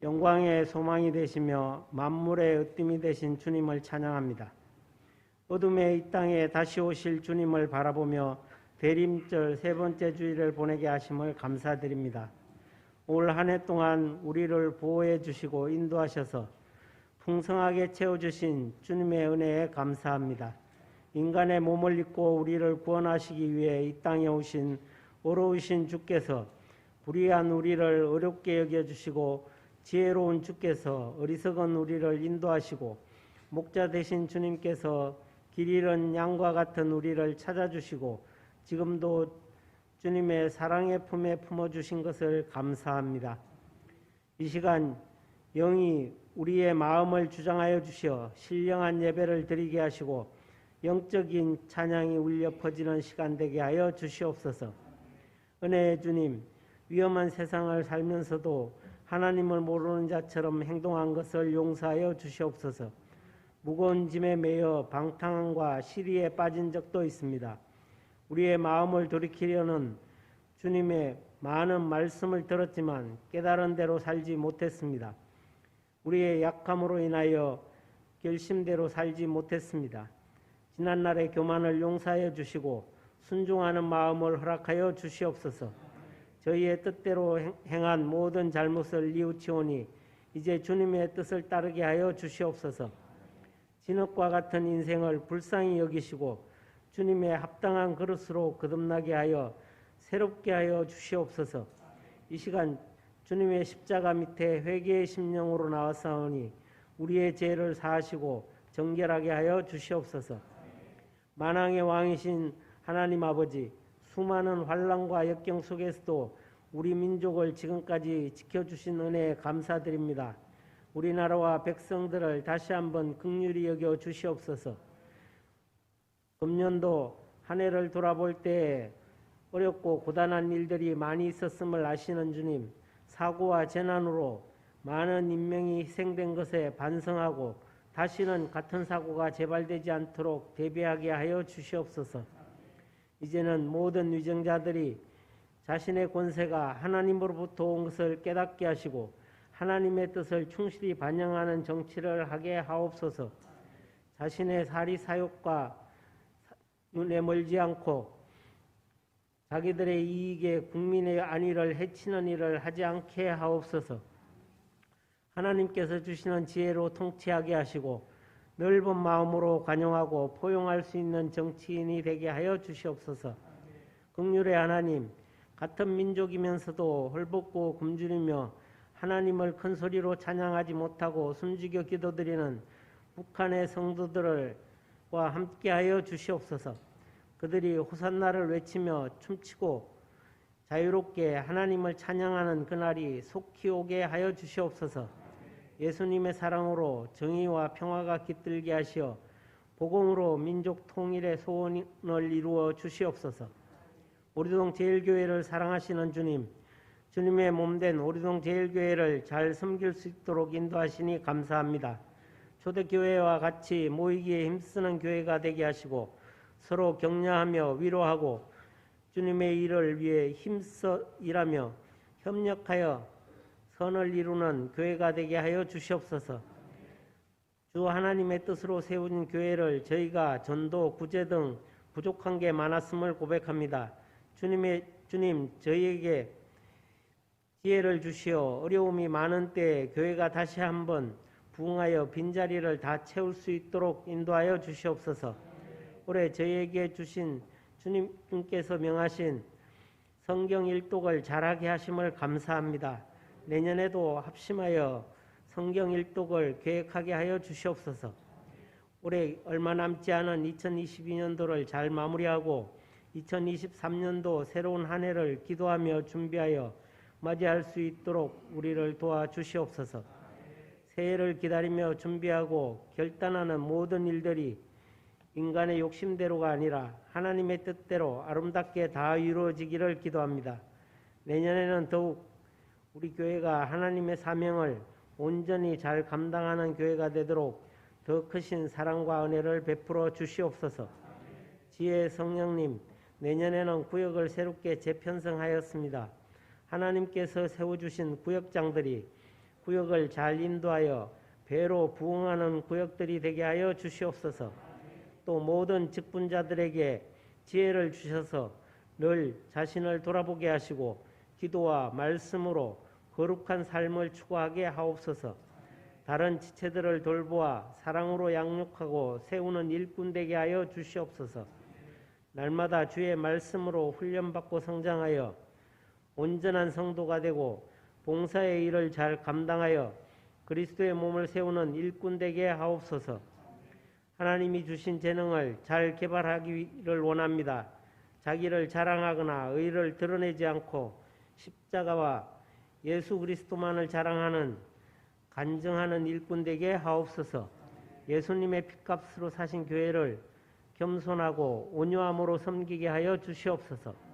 영광의 소망이 되시며 만물의 으뜸이 되신 주님을 찬양합니다. 어둠의 이 땅에 다시 오실 주님을 바라보며 대림절 세 번째 주일을 보내게 하심을 감사드립니다. 올 한 해 동안 우리를 보호해 주시고 인도하셔서 풍성하게 채워주신 주님의 은혜에 감사합니다. 인간의 몸을 입고 우리를 구원하시기 위해 이 땅에 오신 어려우신 주께서 불의한 우리를 어렵게 여겨주시고 지혜로운 주께서 어리석은 우리를 인도하시고 목자 되신 주님께서 길 잃은 양과 같은 우리를 찾아주시고 지금도 주님의 사랑의 품에 품어주신 것을 감사합니다. 이 시간 영이 우리의 마음을 주장하여 주시어 신령한 예배를 드리게 하시고 영적인 찬양이 울려 퍼지는 시간 되게 하여 주시옵소서. 은혜의 주님, 위험한 세상을 살면서도 하나님을 모르는 자처럼 행동한 것을 용서하여 주시옵소서. 무거운 짐에 매여 방탕함과 시리에 빠진 적도 있습니다. 우리의 마음을 돌이키려는 주님의 많은 말씀을 들었지만 깨달은 대로 살지 못했습니다. 우리의 약함으로 인하여 결심대로 살지 못했습니다. 지난날의 교만을 용서하여 주시고 순종하는 마음을 허락하여 주시옵소서. 저희의 뜻대로 행한 모든 잘못을 뉘우치오니 이제 주님의 뜻을 따르게 하여 주시옵소서. 진흙과 같은 인생을 불쌍히 여기시고 주님의 합당한 그릇으로 거듭나게 하여 새롭게 하여 주시옵소서. 이 시간 주님의 십자가 밑에 회개의 심령으로 나왔사오니 우리의 죄를 사하시고 정결하게 하여 주시옵소서. 만왕의 왕이신 하나님 아버지, 수많은 환난과 역경 속에서도 우리 민족을 지금까지 지켜주신 은혜에 감사드립니다. 우리나라와 백성들을 다시 한번 긍휼히 여겨 주시옵소서. 금년도 한 해를 돌아볼 때에 어렵고 고단한 일들이 많이 있었음을 아시는 주님, 사고와 재난으로 많은 인명이 희생된 것에 반성하고 다시는 같은 사고가 재발되지 않도록 대비하게 하여 주시옵소서. 이제는 모든 위정자들이 자신의 권세가 하나님으로부터 온 것을 깨닫게 하시고 하나님의 뜻을 충실히 반영하는 정치를 하게 하옵소서. 자신의 사리 사욕과 눈에 멀지 않고 자기들의 이익에 국민의 안위를 해치는 일을 하지 않게 하옵소서. 하나님께서 주시는 지혜로 통치하게 하시고 넓은 마음으로 관용하고 포용할 수 있는 정치인이 되게 하여 주시옵소서. 긍휼의 하나님, 같은 민족이면서도 헐벗고 굶주리며 하나님을 큰 소리로 찬양하지 못하고 숨죽여 기도드리는 북한의 성도들과 함께하여 주시옵소서. 그들이 호산나를 외치며 춤추고 자유롭게 하나님을 찬양하는 그날이 속히 오게 하여 주시옵소서. 예수님의 사랑으로 정의와 평화가 깃들게 하시어 복음으로 민족 통일의 소원을 이루어 주시옵소서. 오리동 제일교회를 사랑하시는 주님, 주님의 몸된 오리동 제일교회를 잘 섬길 수 있도록 인도하시니 감사합니다. 초대교회와 같이 모이기에 힘쓰는 교회가 되게 하시고 서로 격려하며 위로하고 주님의 일을 위해 힘써 일하며 협력하여 선을 이루는 교회가 되게 하여 주시옵소서. 주 하나님의 뜻으로 세운 교회를 저희가 전도, 구제 등 부족한 게 많았음을 고백합니다. 주님, 저희에게 지혜를 주시어 어려움이 많은 때에 교회가 다시 한번 부흥하여 빈자리를 다 채울 수 있도록 인도하여 주시옵소서. 올해 저희에게 주신 주님께서 명하신 성경 일독을 잘하게 하심을 감사합니다. 내년에도 합심하여 성경 일독을 계획하게 하여 주시옵소서. 올해 얼마 남지 않은 2022년도를 잘 마무리하고 2023년도 새로운 한 해를 기도하며 준비하여 맞이할 수 있도록 우리를 도와주시옵소서. 새해를 기다리며 준비하고 결단하는 모든 일들이 인간의 욕심대로가 아니라 하나님의 뜻대로 아름답게 다 이루어지기를 기도합니다. 내년에는 더욱 우리 교회가 하나님의 사명을 온전히 잘 감당하는 교회가 되도록 더 크신 사랑과 은혜를 베풀어 주시옵소서. 지혜의 성령님, 내년에는 구역을 새롭게 재편성하였습니다. 하나님께서 세워주신 구역장들이 구역을 잘 인도하여 배로 부응하는 구역들이 되게 하여 주시옵소서. 또 모든 직분자들에게 지혜를 주셔서 늘 자신을 돌아보게 하시고 기도와 말씀으로 거룩한 삶을 추구하게 하옵소서. 다른 지체들을 돌보아 사랑으로 양육하고 세우는 일꾼 되게 하여 주시옵소서. 날마다 주의 말씀으로 훈련받고 성장하여 온전한 성도가 되고 봉사의 일을 잘 감당하여 그리스도의 몸을 세우는 일꾼 되게 하옵소서. 하나님이 주신 재능을 잘 개발하기를 원합니다. 자기를 자랑하거나 의를 드러내지 않고 십자가와 예수 그리스도만을 자랑하는 간증하는 일꾼 되게 하옵소서. 예수님의 핏값으로 사신 교회를 겸손하고 온유함으로 섬기게 하여 주시옵소서.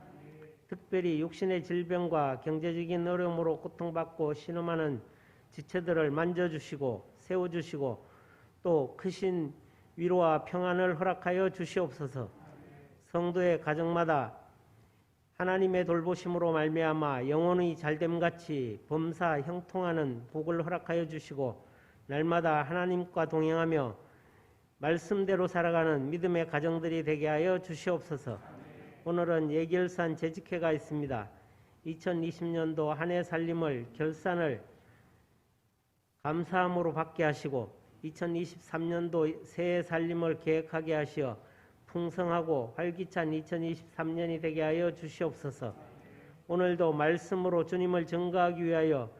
특별히 육신의 질병과 경제적인 어려움으로 고통받고 신음하는 지체들을 만져주시고 세워주시고 또 크신 위로와 평안을 허락하여 주시옵소서. 성도의 가정마다 하나님의 돌보심으로 말미암아 영혼이 잘됨같이 범사 형통하는 복을 허락하여 주시고 날마다 하나님과 동행하며 말씀대로 살아가는 믿음의 가정들이 되게 하여 주시옵소서. 오늘은 예결산 재직회가 있습니다. 2020년도 한 해 살림을 결산을 감사함으로 받게 하시고 2023년도 새해 살림을 계획하게 하시어 풍성하고 활기찬 2023년이 되게 하여 주시옵소서. 오늘도 말씀으로 주님을 증거하기 위하여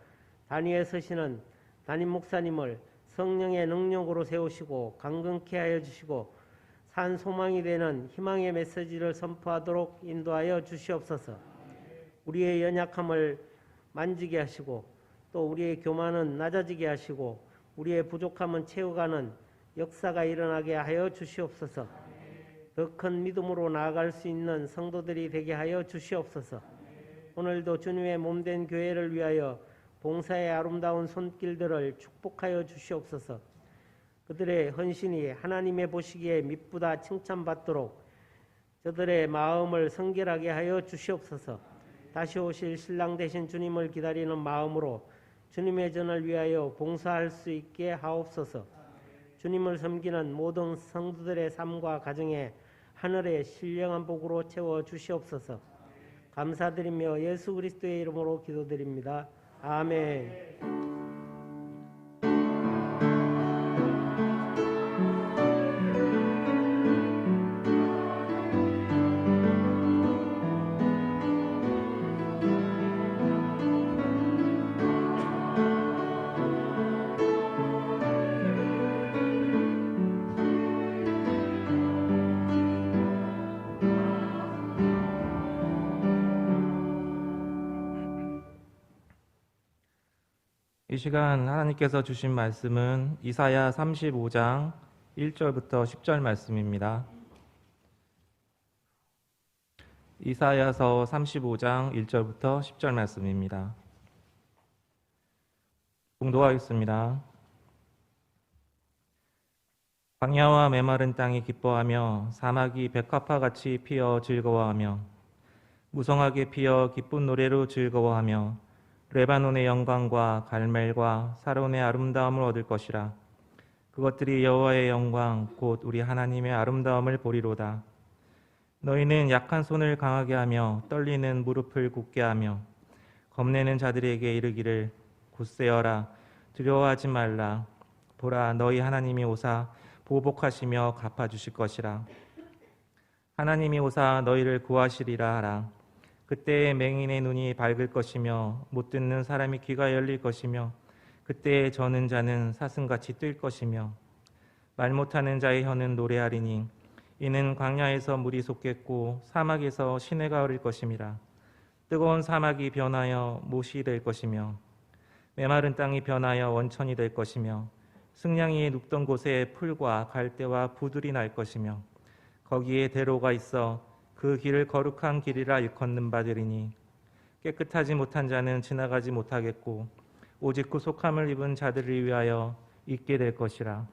단위에 서시는 담임 목사님을 성령의 능력으로 세우시고 강건케 하여 주시고 산 소망이 되는 희망의 메시지를 선포하도록 인도하여 주시옵소서. 우리의 연약함을 만지게 하시고 또 우리의 교만은 낮아지게 하시고 우리의 부족함은 채워가는 역사가 일어나게 하여 주시옵소서. 더 큰 믿음으로 나아갈 수 있는 성도들이 되게 하여 주시옵소서. 오늘도 주님의 몸된 교회를 위하여 봉사의 아름다운 손길들을 축복하여 주시옵소서. 그들의 헌신이 하나님의 보시기에 미쁘다 칭찬받도록 저들의 마음을 성결하게 하여 주시옵소서. 다시 오실 신랑 되신 주님을 기다리는 마음으로 주님의 전을 위하여 봉사할 수 있게 하옵소서. 주님을 섬기는 모든 성도들의 삶과 가정에 하늘의 신령한 복으로 채워 주시옵소서. 감사드리며 예수 그리스도의 이름으로 기도드립니다. 아멘. 이 시간 하나님께서 주신 말씀은 이사야 35장 1절부터 10절 말씀입니다. 이사야서 35장 1절부터 10절 말씀입니다. 봉독하겠습니다. 광야와 메마른 땅이 기뻐하며 사막이 백합화같이 피어 즐거워하며 무성하게 피어 기쁜 노래로 즐거워하며 레바논의 영광과 갈멜과 사론의 아름다움을 얻을 것이라. 그것들이 여호와의 영광 곧 우리 하나님의 아름다움을 보리로다. 너희는 약한 손을 강하게 하며 떨리는 무릎을 굳게 하며 겁내는 자들에게 이르기를 굳세어라 두려워하지 말라. 보라 너희 하나님이 오사 보복하시며 갚아주실 것이라. 하나님이 오사 너희를 구하시리라 하라. 그때에 맹인의 눈이 밝을 것이며 못 듣는 사람이 귀가 열릴 것이며 그때에 저는 자는 사슴같이 뛸 것이며 말 못하는 자의 혀는 노래하리니 이는 광야에서 물이 솟겠고 사막에서 시내가 흐를 것임이라. 뜨거운 사막이 변하여 못이 될 것이며 메마른 땅이 변하여 원천이 될 것이며 승냥이 눕던 곳에 풀과 갈대와 부들이 날 것이며 거기에 대로가 있어 그 길을 거룩한 길이라 일컫는 바되리니 깨끗하지 못한 자는 지나가지 못하겠고 오직 구속함을 입은 자들을 위하여 있게 될 것이라.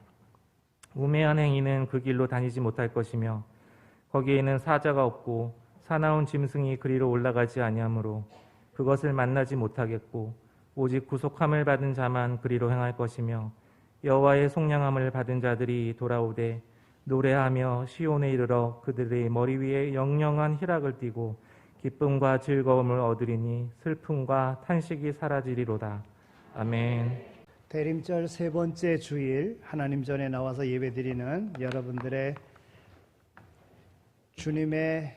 우매한 행위는 그 길로 다니지 못할 것이며 거기에는 사자가 없고 사나운 짐승이 그리로 올라가지 아니하므로 그것을 만나지 못하겠고 오직 구속함을 받은 자만 그리로 행할 것이며 여호와의 속량함을 받은 자들이 돌아오되 노래하며 시온에 이르러 그들의 머리 위에 영영한 희락을 띠고 기쁨과 즐거움을 얻으리니 슬픔과 탄식이 사라지리로다. 아멘. 대림절 세 번째 주일 하나님 전에 나와서 예배드리는 여러분들의 주님의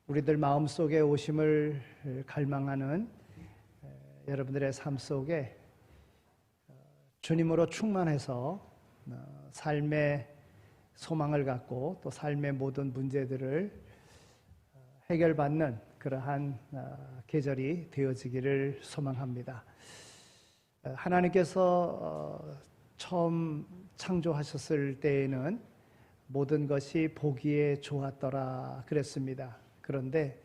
우리들 마음속에 오심을 갈망하는 여러분들의 삶 속에 주님으로 충만해서 삶의 소망을 갖고 또 삶의 모든 문제들을 해결받는 그러한 계절이 되어지기를 소망합니다. 하나님께서 처음 창조하셨을 때에는 모든 것이 보기에 좋았더라 그랬습니다. 그런데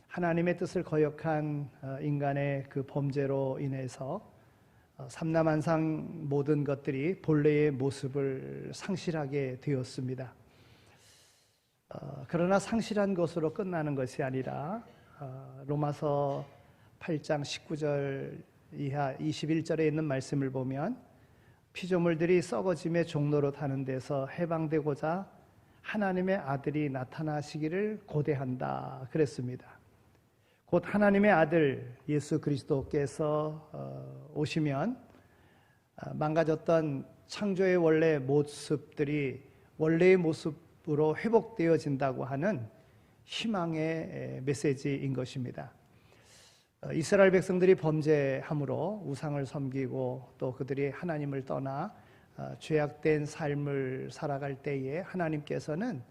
하나님의 뜻을 거역한 인간의 그 범죄로 인해서 삼라만상 모든 것들이 본래의 모습을 상실하게 되었습니다. 그러나 상실한 것으로 끝나는 것이 아니라 로마서 8장 19절 이하 21절에 있는 말씀을 보면 피조물들이 썩어짐의 종로로 타는 데서 해방되고자 하나님의 아들이 나타나시기를 고대한다 그랬습니다. 곧 하나님의 아들 예수 그리스도께서 오시면 망가졌던 창조의 원래 모습들이 원래의 모습으로 회복되어진다고 하는 희망의 메시지인 것입니다. 이스라엘 백성들이 범죄함으로 우상을 섬기고 또 그들이 하나님을 떠나 죄악된 삶을 살아갈 때에 하나님께서는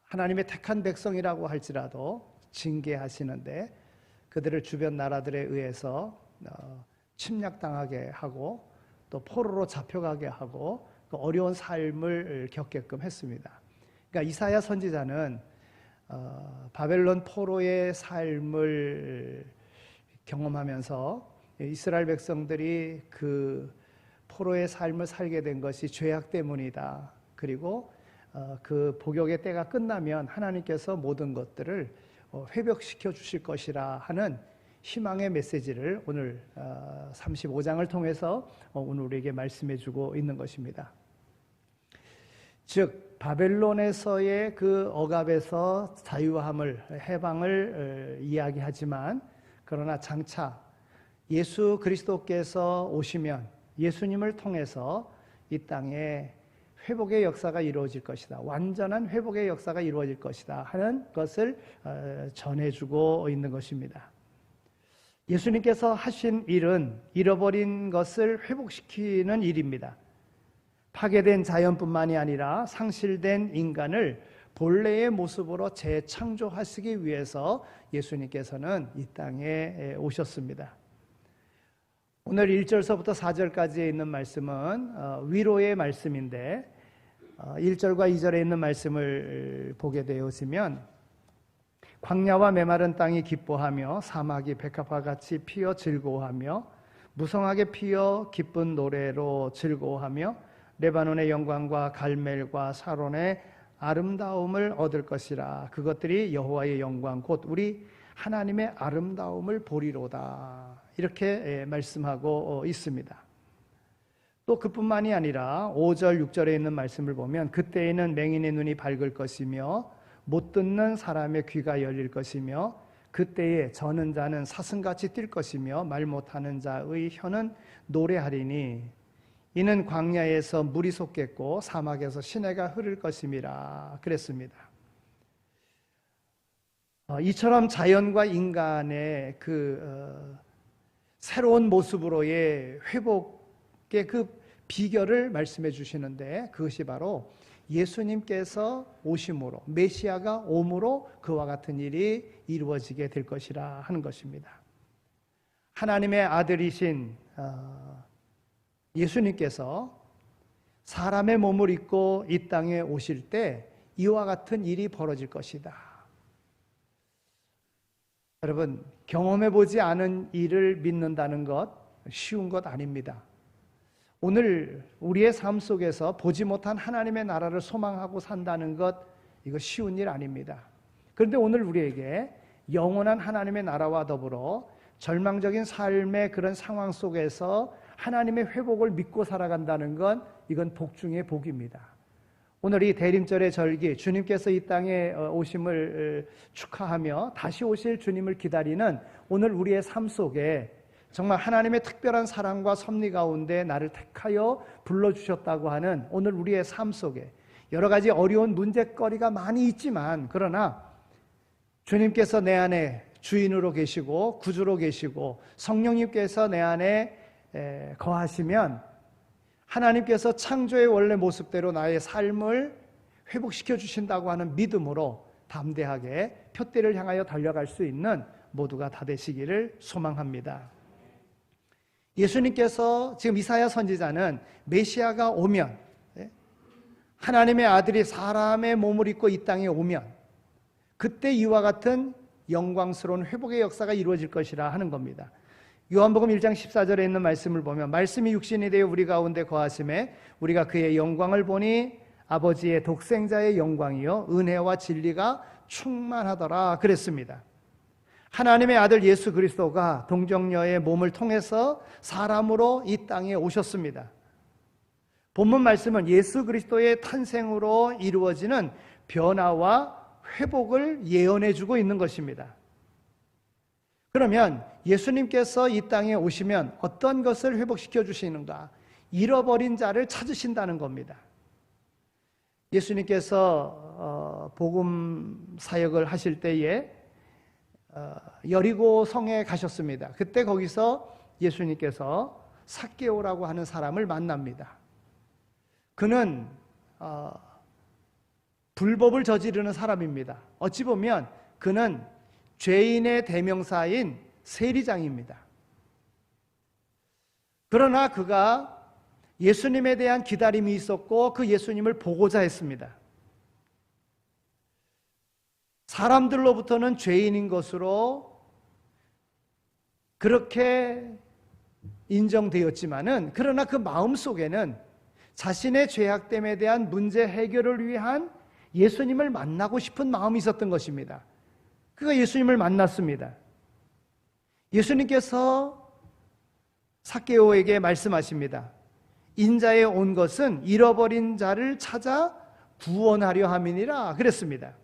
하나님의 택한 백성이라고 할지라도 징계하시는데 그들을 주변 나라들에 의해서 침략당하게 하고 또 포로로 잡혀가게 하고 또 어려운 삶을 겪게끔 했습니다. 그러니까 이사야 선지자는 바벨론 포로의 삶을 경험하면서 이스라엘 백성들이 그 포로의 삶을 살게 된 것이 죄악 때문이다. 그리고 그 복역의 때가 끝나면 하나님께서 모든 것들을 회복시켜 주실 것이라 하는 희망의 메시지를 오늘 35장을 통해서 오늘 우리에게 말씀해 주고 있는 것입니다. 즉 바벨론에서의 그 억압에서 자유함을 해방을 이야기하지만 그러나 장차 예수 그리스도께서 오시면 예수님을 통해서 이 땅에 회복의 역사가 이루어질 것이다. 완전한 회복의 역사가 이루어질 것이다 하는 것을 전해주고 있는 것입니다. 예수님께서 하신 일은 잃어버린 것을 회복시키는 일입니다. 파괴된 자연뿐만이 아니라 상실된 인간을 본래의 모습으로 재창조하시기 위해서 예수님께서는 이 땅에 오셨습니다. 오늘 1절서부터 4절까지에 있는 말씀은 위로의 말씀인데 1절과 2절에 있는 말씀을 보게 되어지면 광야와 메마른 땅이 기뻐하며 사막이 백합화 같이 피어 즐거워하며 무성하게 피어 기쁜 노래로 즐거워하며 레바논의 영광과 갈멜과 사론의 아름다움을 얻을 것이라. 그것들이 여호와의 영광 곧 우리 하나님의 아름다움을 보리로다. 이렇게 말씀하고 있습니다. 또 그뿐만이 아니라 5절 6절에 있는 말씀을 보면 그때에는 맹인의 눈이 밝을 것이며 못 듣는 사람의 귀가 열릴 것이며 그때에 저는 자는 사슴같이 뛸 것이며 말 못하는 자의 혀는 노래하리니 이는 광야에서 물이 솟겠고 사막에서 시내가 흐를 것임이라 그랬습니다. 이처럼 자연과 인간의 그 새로운 모습으로의 회복의 그 비결을 말씀해 주시는데 그것이 바로 예수님께서 오심으로 메시아가 옴으로 그와 같은 일이 이루어지게 될 것이라 하는 것입니다. 하나님의 아들이신 예수님께서 사람의 몸을 입고 이 땅에 오실 때 이와 같은 일이 벌어질 것이다. 여러분, 경험해 보지 않은 일을 믿는다는 것 쉬운 것 아닙니다. 오늘 우리의 삶 속에서 보지 못한 하나님의 나라를 소망하고 산다는 것 이거 쉬운 일 아닙니다. 그런데 오늘 우리에게 영원한 하나님의 나라와 더불어 절망적인 삶의 그런 상황 속에서 하나님의 회복을 믿고 살아간다는 건 이건 복 중의 복입니다. 오늘 이 대림절의 절기, 주님께서 이 땅에 오심을 축하하며 다시 오실 주님을 기다리는 오늘 우리의 삶 속에 정말 하나님의 특별한 사랑과 섭리 가운데 나를 택하여 불러주셨다고 하는 오늘 우리의 삶 속에 여러 가지 어려운 문제거리가 많이 있지만, 그러나 주님께서 내 안에 주인으로 계시고 구주로 계시고 성령님께서 내 안에 거하시면 하나님께서 창조의 원래 모습대로 나의 삶을 회복시켜 주신다고 하는 믿음으로 담대하게 표대를 향하여 달려갈 수 있는 모두가 다 되시기를 소망합니다. 예수님께서 지금 이사야 선지자는 메시아가 오면, 하나님의 아들이 사람의 몸을 입고 이 땅에 오면 그때 이와 같은 영광스러운 회복의 역사가 이루어질 것이라 하는 겁니다. 요한복음 1장 14절에 있는 말씀을 보면 말씀이 육신이 되어 우리 가운데 거하심에 우리가 그의 영광을 보니 아버지의 독생자의 영광이요 은혜와 진리가 충만하더라 그랬습니다. 하나님의 아들 예수 그리스도가 동정녀의 몸을 통해서 사람으로 이 땅에 오셨습니다. 본문 말씀은 예수 그리스도의 탄생으로 이루어지는 변화와 회복을 예언해 주고 있는 것입니다. 그러면 예수님께서 이 땅에 오시면 어떤 것을 회복시켜 주시는가? 잃어버린 자를 찾으신다는 겁니다. 예수님께서 복음 사역을 하실 때에 여리고 성에 가셨습니다. 그때 거기서 예수님께서 삭개오라고 하는 사람을 만납니다. 그는 불법을 저지르는 사람입니다. 어찌 보면 그는 죄인의 대명사인 세리장입니다. 그러나 그가 예수님에 대한 기다림이 있었고 그 예수님을 보고자 했습니다. 사람들로부터는 죄인인 것으로 그렇게 인정되었지만은, 그러나 그 마음속에는 자신의 죄악됨에 대한 문제 해결을 위한 예수님을 만나고 싶은 마음이 있었던 것입니다. 그가 예수님을 만났습니다. 예수님께서 삭개오에게 말씀하십니다. 인자에 온 것은 잃어버린 자를 찾아 구원하려 함이니라 그랬습니다.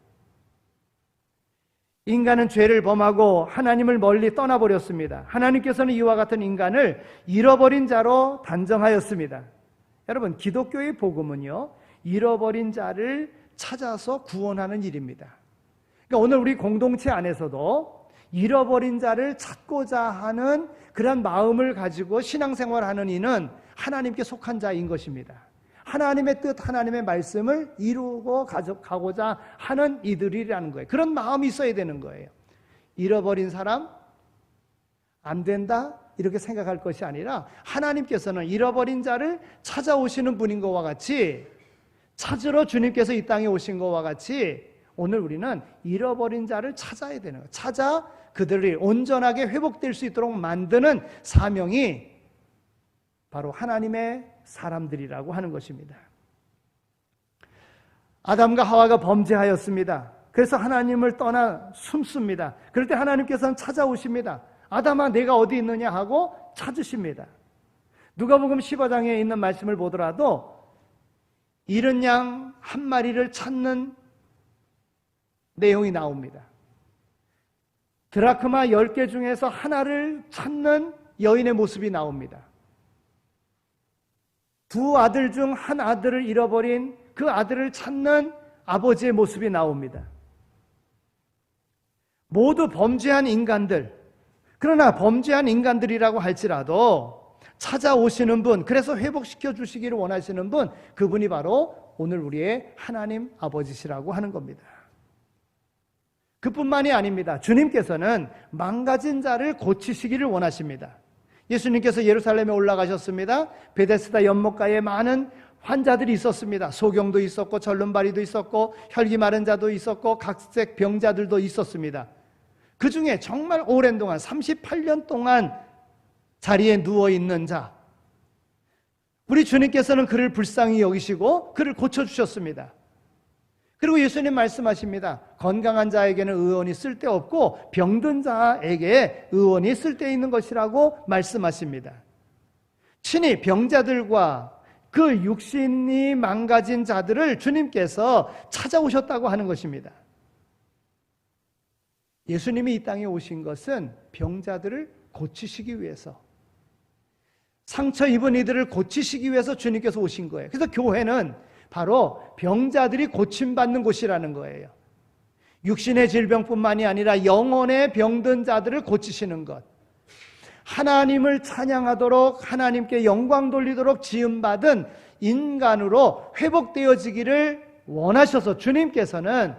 인간은 죄를 범하고 하나님을 멀리 떠나버렸습니다. 하나님께서는 이와 같은 인간을 잃어버린 자로 단정하였습니다. 여러분, 기독교의 복음은요, 잃어버린 자를 찾아서 구원하는 일입니다. 그러니까 오늘 우리 공동체 안에서도 잃어버린 자를 찾고자 하는 그런 마음을 가지고 신앙생활하는 이는 하나님께 속한 자인 것입니다. 하나님의 뜻, 하나님의 말씀을 이루고 가고자 하는 이들이라는 거예요. 그런 마음이 있어야 되는 거예요. 잃어버린 사람 안 된다 이렇게 생각할 것이 아니라 하나님께서는 잃어버린 자를 찾아오시는 분인 것과 같이, 찾으러 주님께서 이 땅에 오신 것과 같이 오늘 우리는 잃어버린 자를 찾아야 되는 거예요. 찾아 그들이 온전하게 회복될 수 있도록 만드는 사명이 바로 하나님의 사람들이라고 하는 것입니다. 아담과 하와가 범죄하였습니다. 그래서 하나님을 떠나 숨습니다. 그럴 때 하나님께서는 찾아오십니다. 아담아 내가 어디 있느냐 하고 찾으십니다. 누가복음 15장에 있는 말씀을 보더라도 잃은 양 한 마리를 찾는 내용이 나옵니다. 드라크마 10개 중에서 하나를 찾는 여인의 모습이 나옵니다. 두 아들 중 한 아들을 잃어버린 그 아들을 찾는 아버지의 모습이 나옵니다. 모두 범죄한 인간들, 그러나 범죄한 인간들이라고 할지라도 찾아오시는 분, 그래서 회복시켜 주시기를 원하시는 분, 그분이 바로 오늘 우리의 하나님 아버지시라고 하는 겁니다. 그뿐만이 아닙니다. 주님께서는 망가진 자를 고치시기를 원하십니다. 예수님께서 예루살렘에 올라가셨습니다. 베데스다 연못가에 많은 환자들이 있었습니다. 소경도 있었고 절름발이도 있었고 혈기 마른 자도 있었고 각색 병자들도 있었습니다. 그 중에 정말 오랜 동안 38년 동안 자리에 누워있는 자, 우리 주님께서는 그를 불쌍히 여기시고 그를 고쳐주셨습니다. 그리고 예수님 말씀하십니다. 건강한 자에게는 의원이 쓸데없고 병든 자에게 의원이 쓸데있는 것이라고 말씀하십니다. 친히 병자들과 그 육신이 망가진 자들을 주님께서 찾아오셨다고 하는 것입니다. 예수님이 이 땅에 오신 것은 병자들을 고치시기 위해서, 상처 입은 이들을 고치시기 위해서 주님께서 오신 거예요. 그래서 교회는 바로 병자들이 고침받는 곳이라는 거예요. 육신의 질병뿐만이 아니라 영혼의 병든 자들을 고치시는 것, 하나님을 찬양하도록 하나님께 영광 돌리도록 지음받은 인간으로 회복되어지기를 원하셔서 주님께서는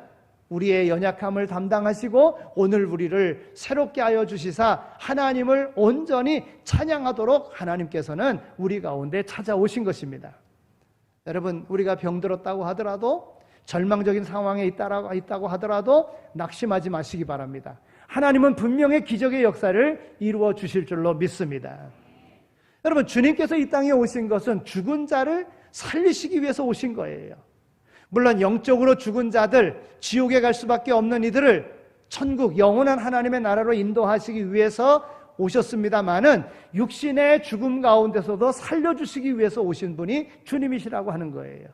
우리의 연약함을 담당하시고 오늘 우리를 새롭게 하여 주시사 하나님을 온전히 찬양하도록 하나님께서는 우리 가운데 찾아오신 것입니다. 여러분, 우리가 병들었다고 하더라도, 절망적인 상황에 있다고 하더라도 낙심하지 마시기 바랍니다. 하나님은 분명히 기적의 역사를 이루어 주실 줄로 믿습니다. 여러분, 주님께서 이 땅에 오신 것은 죽은 자를 살리시기 위해서 오신 거예요. 물론 영적으로 죽은 자들, 지옥에 갈 수밖에 없는 이들을 천국, 영원한 하나님의 나라로 인도하시기 위해서 오셨습니다마는 육신의 죽음 가운데서도 살려주시기 위해서 오신 분이 주님이시라고 하는 거예요.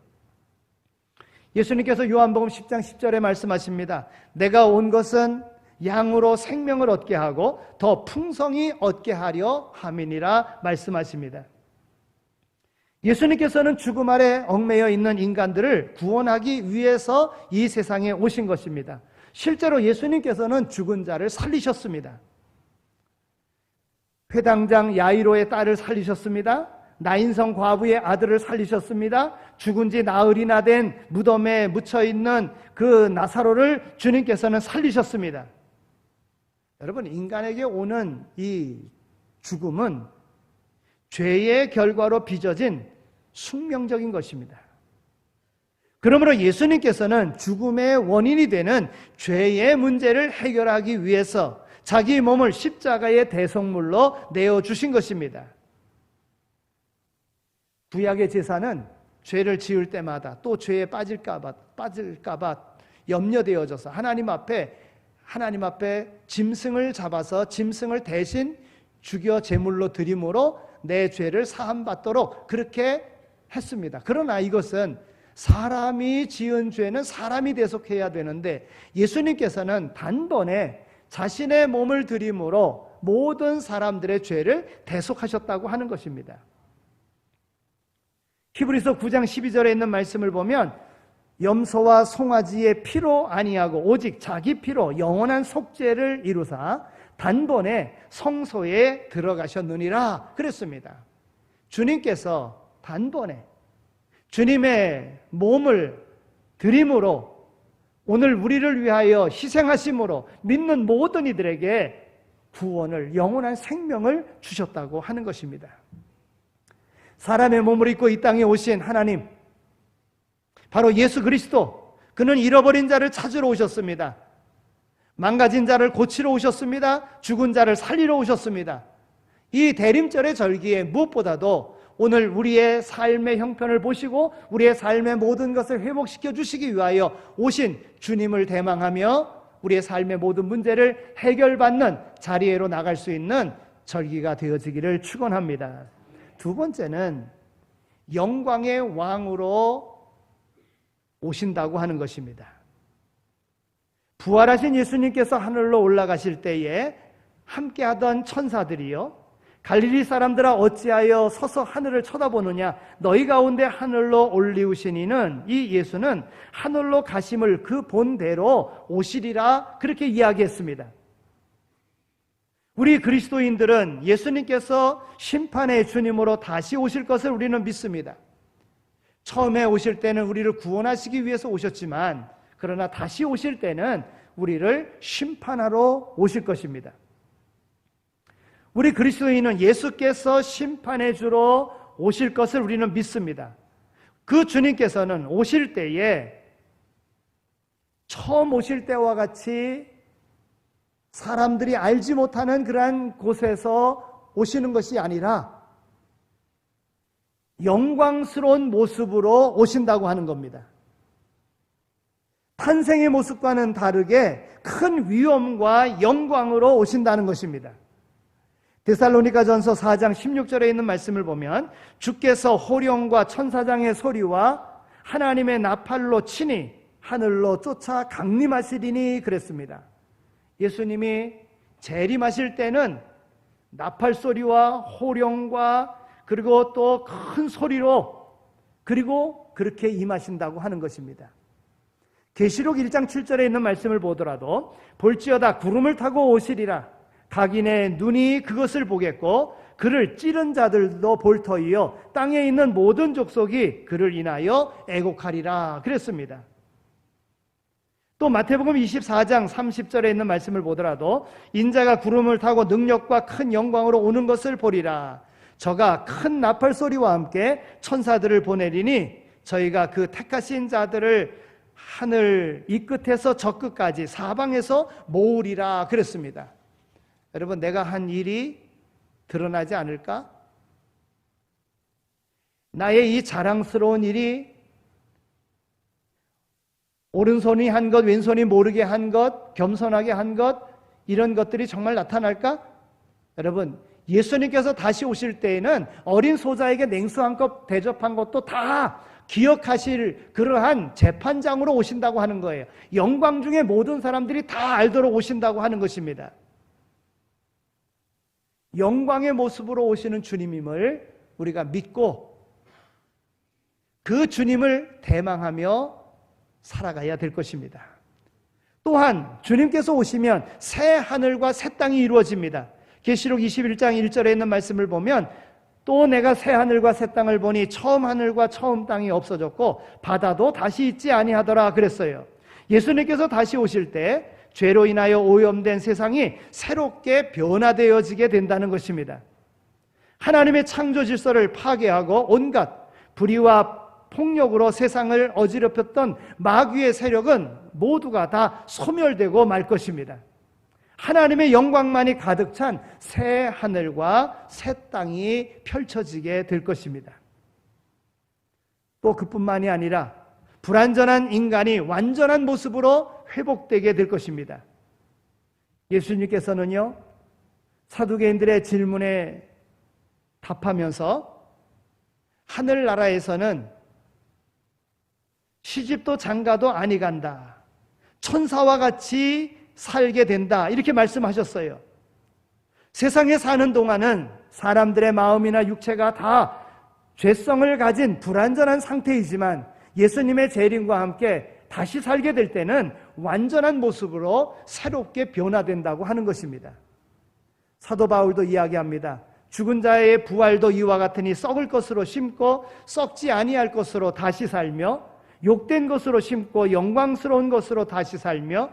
예수님께서 요한복음 10장 10절에 말씀하십니다. 내가 온 것은 양으로 생명을 얻게 하고 더 풍성히 얻게 하려 함이니라 말씀하십니다. 예수님께서는 죽음 아래 얽매여 있는 인간들을 구원하기 위해서 이 세상에 오신 것입니다. 실제로 예수님께서는 죽은 자를 살리셨습니다. 회당장 야이로의 딸을 살리셨습니다. 나인성 과부의 아들을 살리셨습니다. 죽은 지 나흘이나 된 무덤에 묻혀있는 그 나사로를 주님께서는 살리셨습니다. 여러분, 인간에게 오는 이 죽음은 죄의 결과로 빚어진 숙명적인 것입니다. 그러므로 예수님께서는 죽음의 원인이 되는 죄의 문제를 해결하기 위해서 자기 몸을 십자가의 대속물로 내어주신 것입니다. 구약의 제사는 죄를 지을 때마다 또 죄에 빠질까봐 염려되어져서 하나님 앞에 짐승을 잡아서 짐승을 대신 죽여 제물로 드림으로 내 죄를 사함받도록 그렇게 했습니다. 그러나 이것은 사람이 지은 죄는 사람이 대속해야 되는데 예수님께서는 단번에 자신의 몸을 드림으로 모든 사람들의 죄를 대속하셨다고 하는 것입니다. 히브리서 9장 12절에 있는 말씀을 보면 염소와 송아지의 피로 아니하고 오직 자기 피로 영원한 속죄를 이루사 단번에 성소에 들어가셨느니라 그랬습니다. 주님께서 단번에 주님의 몸을 드림으로 오늘 우리를 위하여 희생하심으로 믿는 모든 이들에게 구원을, 영원한 생명을 주셨다고 하는 것입니다. 사람의 몸을 입고 이 땅에 오신 하나님, 바로 예수 그리스도, 그는 잃어버린 자를 찾으러 오셨습니다. 망가진 자를 고치러 오셨습니다. 죽은 자를 살리러 오셨습니다. 이 대림절의 절기에 무엇보다도 오늘 우리의 삶의 형편을 보시고 우리의 삶의 모든 것을 회복시켜 주시기 위하여 오신 주님을 대망하며 우리의 삶의 모든 문제를 해결받는 자리로 나갈 수 있는 절기가 되어지기를 축원합니다. 두 번째는 영광의 왕으로 오신다고 하는 것입니다. 부활하신 예수님께서 하늘로 올라가실 때에 함께하던 천사들이요, 갈릴리 사람들아 어찌하여 서서 하늘을 쳐다보느냐, 너희 가운데 하늘로 올리우신 이는, 이 예수는 하늘로 가심을 그 본대로 오시리라, 그렇게 이야기했습니다. 우리 그리스도인들은 예수님께서 심판의 주님으로 다시 오실 것을 우리는 믿습니다. 처음에 오실 때는 우리를 구원하시기 위해서 오셨지만 그러나 다시 오실 때는 우리를 심판하러 오실 것입니다. 우리 그리스도인은 예수께서 심판해 주러 오실 것을 우리는 믿습니다. 그 주님께서는 오실 때에 처음 오실 때와 같이 사람들이 알지 못하는 그러한 곳에서 오시는 것이 아니라 영광스러운 모습으로 오신다고 하는 겁니다. 탄생의 모습과는 다르게 큰 위엄과 영광으로 오신다는 것입니다. 데살로니가전서 4장 16절에 있는 말씀을 보면 주께서 호령과 천사장의 소리와 하나님의 나팔로 친히 하늘로 쫓아 강림하시리니 그랬습니다. 예수님이 재림하실 때는 나팔 소리와 호령과 그리고 또 큰 소리로 그리고 그렇게 임하신다고 하는 것입니다. 계시록 1장 7절에 있는 말씀을 보더라도 볼지어다 구름을 타고 오시리라. 각인의 눈이 그것을 보겠고 그를 찌른 자들도 볼 터이요 땅에 있는 모든 족속이 그를 인하여 애곡하리라 그랬습니다. 또 마태복음 24장 30절에 있는 말씀을 보더라도 인자가 구름을 타고 능력과 큰 영광으로 오는 것을 보리라. 저가 큰 나팔 소리와 함께 천사들을 보내리니 저희가 그 택하신 자들을 하늘 이 끝에서 저 끝까지 사방에서 모으리라 그랬습니다. 여러분, 내가 한 일이 드러나지 않을까? 나의 이 자랑스러운 일이 오른손이 한 것, 왼손이 모르게 한 것, 겸손하게 한 것, 이런 것들이 정말 나타날까? 여러분, 예수님께서 다시 오실 때에는 어린 소자에게 냉수 한 컵 대접한 것도 다 기억하실 그러한 재판장으로 오신다고 하는 거예요. 영광 중에 모든 사람들이 다 알도록 오신다고 하는 것입니다. 영광의 모습으로 오시는 주님임을 우리가 믿고 그 주님을 대망하며 살아가야 될 것입니다. 또한 주님께서 오시면 새 하늘과 새 땅이 이루어집니다. 계시록 21장 1절에 있는 말씀을 보면 또 내가 새 하늘과 새 땅을 보니 처음 하늘과 처음 땅이 없어졌고 바다도 다시 있지 아니하더라 그랬어요. 예수님께서 다시 오실 때 죄로 인하여 오염된 세상이 새롭게 변화되어지게 된다는 것입니다. 하나님의 창조 질서를 파괴하고 온갖 불의와 폭력으로 세상을 어지럽혔던 마귀의 세력은 모두가 다 소멸되고 말 것입니다. 하나님의 영광만이 가득 찬 새 하늘과 새 땅이 펼쳐지게 될 것입니다. 또 그뿐만이 아니라 불완전한 인간이 완전한 모습으로 회복되게 될 것입니다. 예수님께서는요, 사두개인들의 질문에 답하면서 하늘나라에서는 시집도 장가도 아니 간다. 천사와 같이 살게 된다. 이렇게 말씀하셨어요. 세상에 사는 동안은 사람들의 마음이나 육체가 다 죄성을 가진 불완전한 상태이지만 예수님의 재림과 함께 다시 살게 될 때는 완전한 모습으로 새롭게 변화된다고 하는 것입니다. 사도 바울도 이야기합니다. 죽은 자의 부활도 이와 같으니 썩을 것으로 심고 썩지 아니할 것으로 다시 살며 욕된 것으로 심고 영광스러운 것으로 다시 살며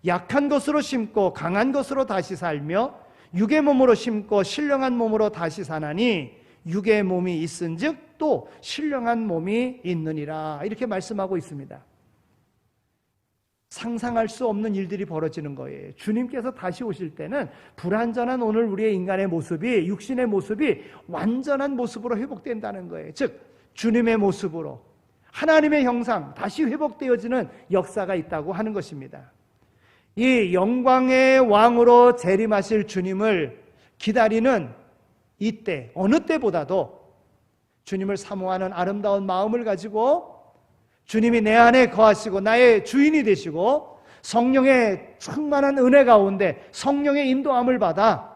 약한 것으로 심고 강한 것으로 다시 살며 육의 몸으로 심고 신령한 몸으로 다시 사나니 육의 몸이 있은즉 또 신령한 몸이 있느니라 이렇게 말씀하고 있습니다. 상상할 수 없는 일들이 벌어지는 거예요. 주님께서 다시 오실 때는 불완전한 오늘 우리의 인간의 모습이 육신의 모습이 완전한 모습으로 회복된다는 거예요. 즉 주님의 모습으로 하나님의 형상 다시 회복되어지는 역사가 있다고 하는 것입니다. 이 영광의 왕으로 재림하실 주님을 기다리는 이때 어느 때보다도 주님을 사모하는 아름다운 마음을 가지고 주님이 내 안에 거하시고 나의 주인이 되시고 성령의 충만한 은혜 가운데 성령의 인도함을 받아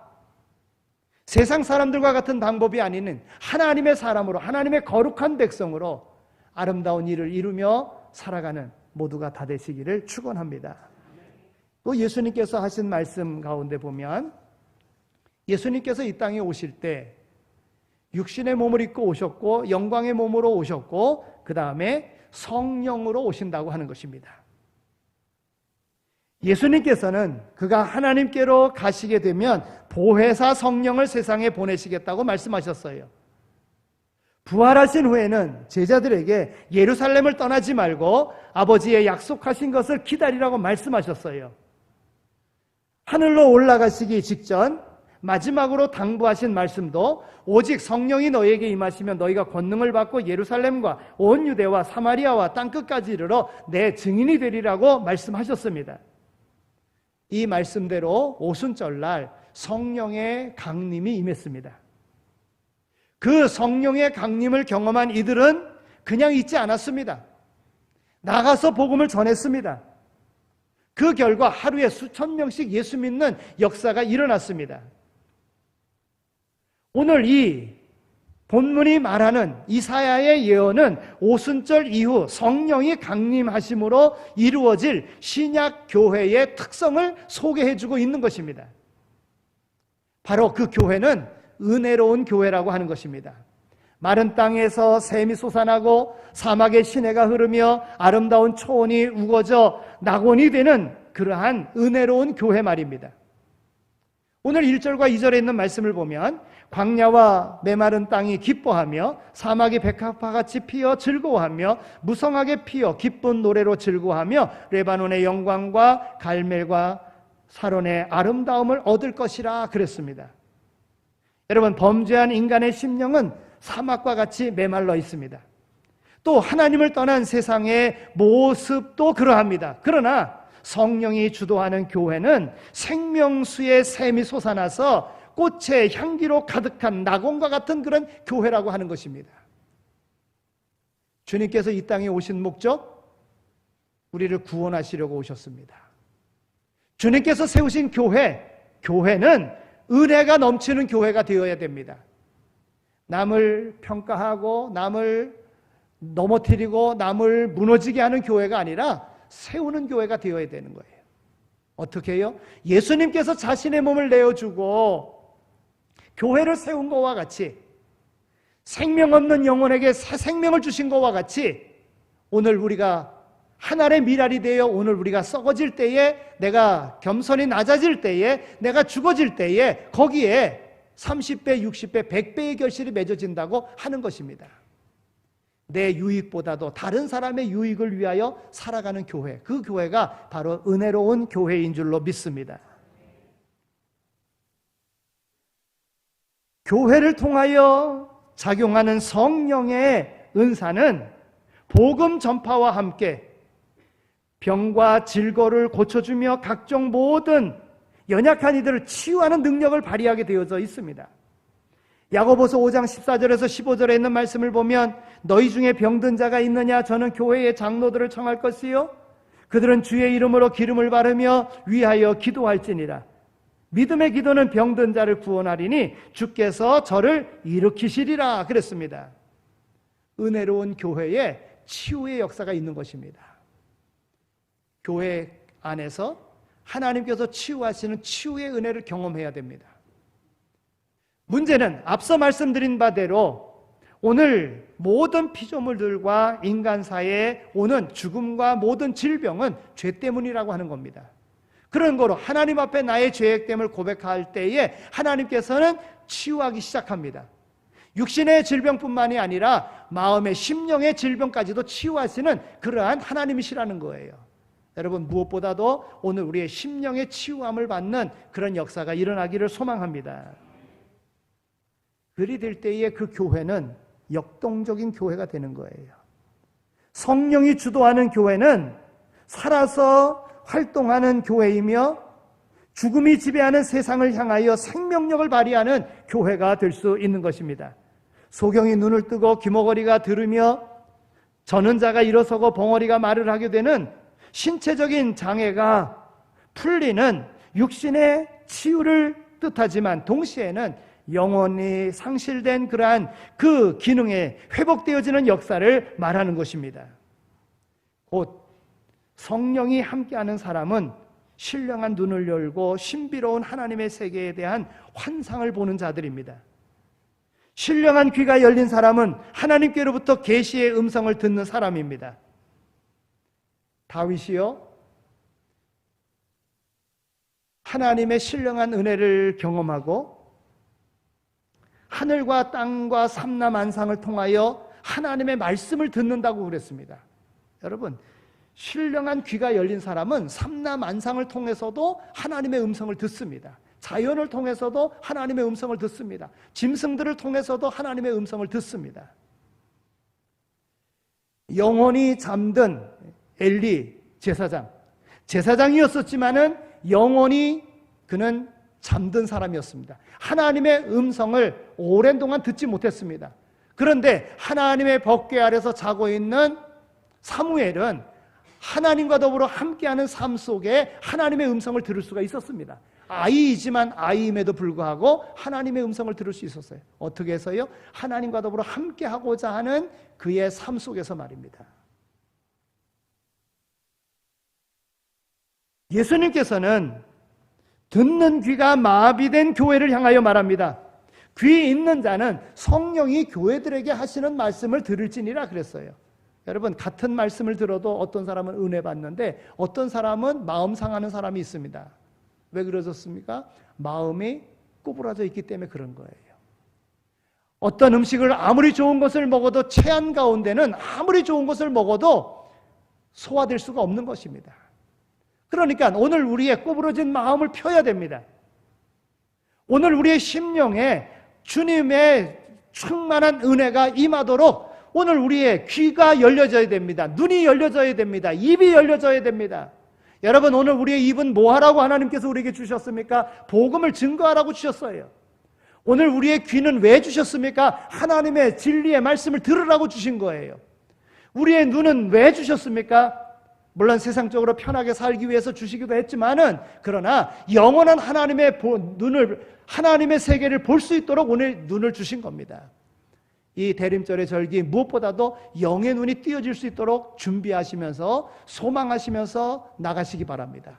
세상 사람들과 같은 방법이 아닌 하나님의 사람으로 하나님의 거룩한 백성으로 아름다운 일을 이루며 살아가는 모두가 다 되시기를 축원합니다. 또 예수님께서 하신 말씀 가운데 보면 예수님께서 이 땅에 오실 때 육신의 몸을 입고 오셨고 영광의 몸으로 오셨고 그 다음에 성령으로 오신다고 하는 것입니다. 예수님께서는 그가 하나님께로 가시게 되면 보혜사 성령을 세상에 보내시겠다고 말씀하셨어요. 부활하신 후에는 제자들에게 예루살렘을 떠나지 말고 아버지의 약속하신 것을 기다리라고 말씀하셨어요. 하늘로 올라가시기 직전 마지막으로 당부하신 말씀도 오직 성령이 너희에게 임하시면 너희가 권능을 받고 예루살렘과 온 유대와 사마리아와 땅끝까지 이르러 내 증인이 되리라고 말씀하셨습니다. 이 말씀대로 오순절날 성령의 강림이 임했습니다. 그 성령의 강림을 경험한 이들은 그냥 있지 않았습니다. 나가서 복음을 전했습니다. 그 결과 하루에 수천 명씩 예수 믿는 역사가 일어났습니다. 오늘 이 본문이 말하는 이사야의 예언은 오순절 이후 성령이 강림하심으로 이루어질 신약 교회의 특성을 소개해주고 있는 것입니다. 바로 그 교회는 은혜로운 교회라고 하는 것입니다. 마른 땅에서 샘이 솟아나고 사막의 시내가 흐르며 아름다운 초원이 우거져 낙원이 되는 그러한 은혜로운 교회 말입니다. 오늘 1절과 2절에 있는 말씀을 보면 광야와 메마른 땅이 기뻐하며 사막이 백합화같이 피어 즐거워하며 무성하게 피어 기쁜 노래로 즐거워하며 레바논의 영광과 갈멜과 사론의 아름다움을 얻을 것이라 그랬습니다. 여러분, 범죄한 인간의 심령은 사막과 같이 메말라 있습니다. 또 하나님을 떠난 세상의 모습도 그러합니다. 그러나 성령이 주도하는 교회는 생명수의 샘이 솟아나서 꽃의 향기로 가득한 낙원과 같은 그런 교회라고 하는 것입니다. 주님께서 이 땅에 오신 목적, 우리를 구원하시려고 오셨습니다. 주님께서 세우신 교회는 은혜가 넘치는 교회가 되어야 됩니다. 남을 평가하고 남을 넘어뜨리고 남을 무너지게 하는 교회가 아니라 세우는 교회가 되어야 되는 거예요. 어떻게 해요? 예수님께서 자신의 몸을 내어주고 교회를 세운 것과 같이 생명 없는 영혼에게 새 생명을 주신 것과 같이 오늘 우리가 하나의 미랄이 되어 오늘 우리가 썩어질 때에, 내가 겸손히 낮아질 때에, 내가 죽어질 때에 거기에 30배, 60배, 100배의 결실이 맺어진다고 하는 것입니다. 내 유익보다도 다른 사람의 유익을 위하여 살아가는 교회, 그 교회가 바로 은혜로운 교회인 줄로 믿습니다. 교회를 통하여 작용하는 성령의 은사는 복음 전파와 함께 병과 질거를 고쳐주며 각종 모든 연약한 이들을 치유하는 능력을 발휘하게 되어져 있습니다. 야고보서 5장 14절에서 15절에 있는 말씀을 보면 너희 중에 병든 자가 있느냐? 저는 교회의 장로들을 청할 것이요 그들은 주의 이름으로 기름을 바르며 위하여 기도할지니라. 믿음의 기도는 병든 자를 구원하리니 주께서 저를 일으키시리라 그랬습니다. 은혜로운 교회에 치유의 역사가 있는 것입니다. 교회 안에서 하나님께서 치유하시는 치유의 은혜를 경험해야 됩니다. 문제는 앞서 말씀드린 바대로 오늘 모든 피조물들과 인간사에 오는 죽음과 모든 질병은 죄 때문이라고 하는 겁니다. 그런 거로 하나님 앞에 나의 죄악됨을 고백할 때에 하나님께서는 치유하기 시작합니다. 육신의 질병뿐만이 아니라 마음의 심령의 질병까지도 치유하시는 그러한 하나님이시라는 거예요. 여러분, 무엇보다도 오늘 우리의 심령의 치유함을 받는 그런 역사가 일어나기를 소망합니다. 그리 될 때에 그 교회는 역동적인 교회가 되는 거예요. 성령이 주도하는 교회는 살아서 활동하는 교회이며 죽음이 지배하는 세상을 향하여 생명력을 발휘하는 교회가 될 수 있는 것입니다. 소경이 눈을 뜨고 귀머거리가 들으며 저는 자가 일어서고 벙어리가 말을 하게 되는 신체적인 장애가 풀리는 육신의 치유를 뜻하지만 동시에는 영원히 상실된 그러한 그 기능에 회복되어지는 역사를 말하는 것입니다. 곧 성령이 함께하는 사람은 신령한 눈을 열고 신비로운 하나님의 세계에 대한 환상을 보는 자들입니다. 신령한 귀가 열린 사람은 하나님께로부터 계시의 음성을 듣는 사람입니다. 다윗이요, 하나님의 신령한 은혜를 경험하고 하늘과 땅과 삼라만상을 통하여 하나님의 말씀을 듣는다고 그랬습니다. 여러분, 신령한 귀가 열린 사람은 삼라만상을 통해서도 하나님의 음성을 듣습니다. 자연을 통해서도 하나님의 음성을 듣습니다. 짐승들을 통해서도 하나님의 음성을 듣습니다. 영원히 잠든 엘리 제사장이었었지만은 영원히 그는 잠든 사람이었습니다. 하나님의 음성을 오랜 동안 듣지 못했습니다. 그런데 하나님의 법궤 아래서 자고 있는 사무엘은 하나님과 더불어 함께하는 삶 속에 하나님의 음성을 들을 수가 있었습니다. 아이이지만 아이임에도 불구하고 하나님의 음성을 들을 수 있었어요. 어떻게 해서요? 하나님과 더불어 함께하고자 하는 그의 삶 속에서 말입니다. 예수님께서는 듣는 귀가 마비된 교회를 향하여 말합니다. 귀 있는 자는 성령이 교회들에게 하시는 말씀을 들을지니라 그랬어요. 여러분, 같은 말씀을 들어도 어떤 사람은 은혜 받는데 어떤 사람은 마음 상하는 사람이 있습니다. 왜 그러셨습니까? 마음이 구부러져 있기 때문에 그런 거예요. 어떤 음식을 아무리 좋은 것을 먹어도 체한 가운데는 아무리 좋은 것을 먹어도 소화될 수가 없는 것입니다. 그러니까 오늘 우리의 구부러진 마음을 펴야 됩니다. 오늘 우리의 심령에 주님의 충만한 은혜가 임하도록 오늘 우리의 귀가 열려져야 됩니다. 눈이 열려져야 됩니다. 입이 열려져야 됩니다. 여러분, 오늘 우리의 입은 뭐 하라고 하나님께서 우리에게 주셨습니까? 복음을 증거하라고 주셨어요. 오늘 우리의 귀는 왜 주셨습니까? 하나님의 진리의 말씀을 들으라고 주신 거예요. 우리의 눈은 왜 주셨습니까? 물론 세상적으로 편하게 살기 위해서 주시기도 했지만은, 그러나 영원한 하나님의 하나님의 세계를 볼 수 있도록 오늘 눈을 주신 겁니다. 이 대림절의 절기 무엇보다도 영의 눈이 띄어질 수 있도록 준비하시면서 소망하시면서 나가시기 바랍니다.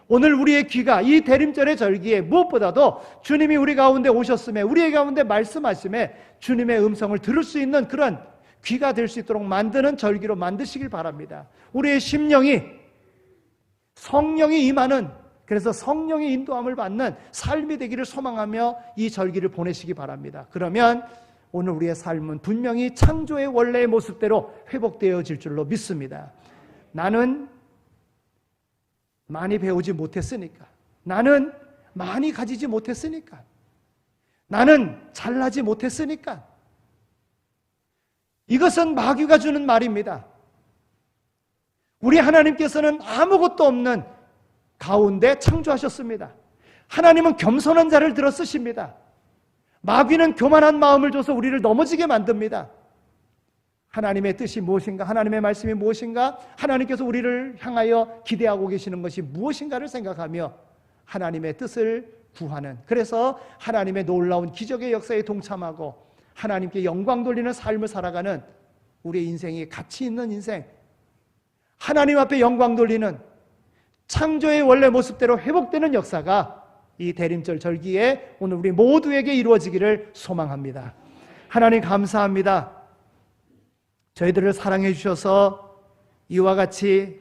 오늘 우리의 귀가 이 대림절의 절기에 무엇보다도 주님이 우리 가운데 오셨음에, 우리 가운데 말씀하심에 주님의 음성을 들을 수 있는 그런 귀가 될 수 있도록 만드는 절기로 만드시길 바랍니다. 우리의 심령이 성령이 임하는, 그래서 성령의 인도함을 받는 삶이 되기를 소망하며 이 절기를 보내시기 바랍니다. 그러면 오늘 우리의 삶은 분명히 창조의 원래의 모습대로 회복되어질 줄로 믿습니다. 나는 많이 배우지 못했으니까, 나는 많이 가지지 못했으니까, 나는 잘나지 못했으니까. 이것은 마귀가 주는 말입니다. 우리 하나님께서는 아무것도 없는 가운데 창조하셨습니다. 하나님은 겸손한 자를 들어 쓰십니다. 마귀는 교만한 마음을 줘서 우리를 넘어지게 만듭니다. 하나님의 뜻이 무엇인가? 하나님의 말씀이 무엇인가? 하나님께서 우리를 향하여 기대하고 계시는 것이 무엇인가를 생각하며 하나님의 뜻을 구하는, 그래서 하나님의 놀라운 기적의 역사에 동참하고 하나님께 영광 돌리는 삶을 살아가는 우리의 인생이 가치 있는 인생, 하나님 앞에 영광 돌리는 창조의 원래 모습대로 회복되는 역사가 이 대림절 절기에 오늘 우리 모두에게 이루어지기를 소망합니다. 하나님 감사합니다. 저희들을 사랑해 주셔서 이와 같이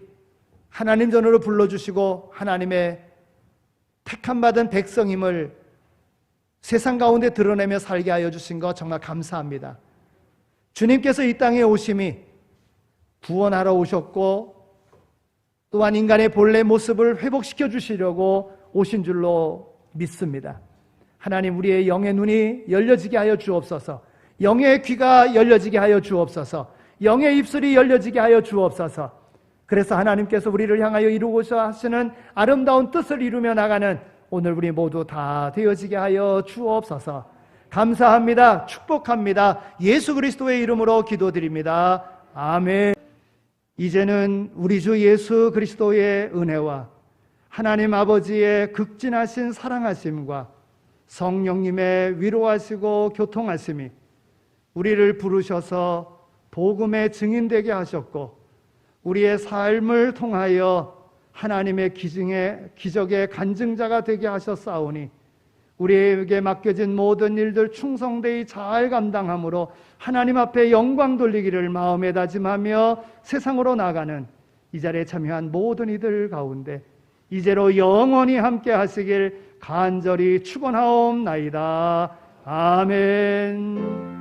하나님 전으로 불러주시고 하나님의 택함받은 백성임을 세상 가운데 드러내며 살게 하여 주신 것 정말 감사합니다. 주님께서 이 땅에 오심이 구원하러 오셨고 또한 인간의 본래 모습을 회복시켜 주시려고 오신 줄로 믿습니다. 하나님, 우리의 영의 눈이 열려지게 하여 주옵소서. 영의 귀가 열려지게 하여 주옵소서. 영의 입술이 열려지게 하여 주옵소서. 그래서 하나님께서 우리를 향하여 이루고자 하시는 아름다운 뜻을 이루며 나가는 오늘 우리 모두 다 되어지게 하여 주옵소서. 감사합니다. 축복합니다. 예수 그리스도의 이름으로 기도드립니다. 아멘. 이제는 우리 주 예수 그리스도의 은혜와 하나님 아버지의 극진하신 사랑하심과 성령님의 위로하시고 교통하심이 우리를 부르셔서 복음의 증인되게 하셨고 우리의 삶을 통하여 하나님의 기적의 간증자가 되게 하셨사오니 우리에게 맡겨진 모든 일들 충성되이 잘 감당함으로 하나님 앞에 영광 돌리기를 마음에 다짐하며 세상으로 나가는 이 자리에 참여한 모든 이들 가운데 이제로 영원히 함께 하시길 간절히 축원하옵나이다. 아멘.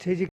재직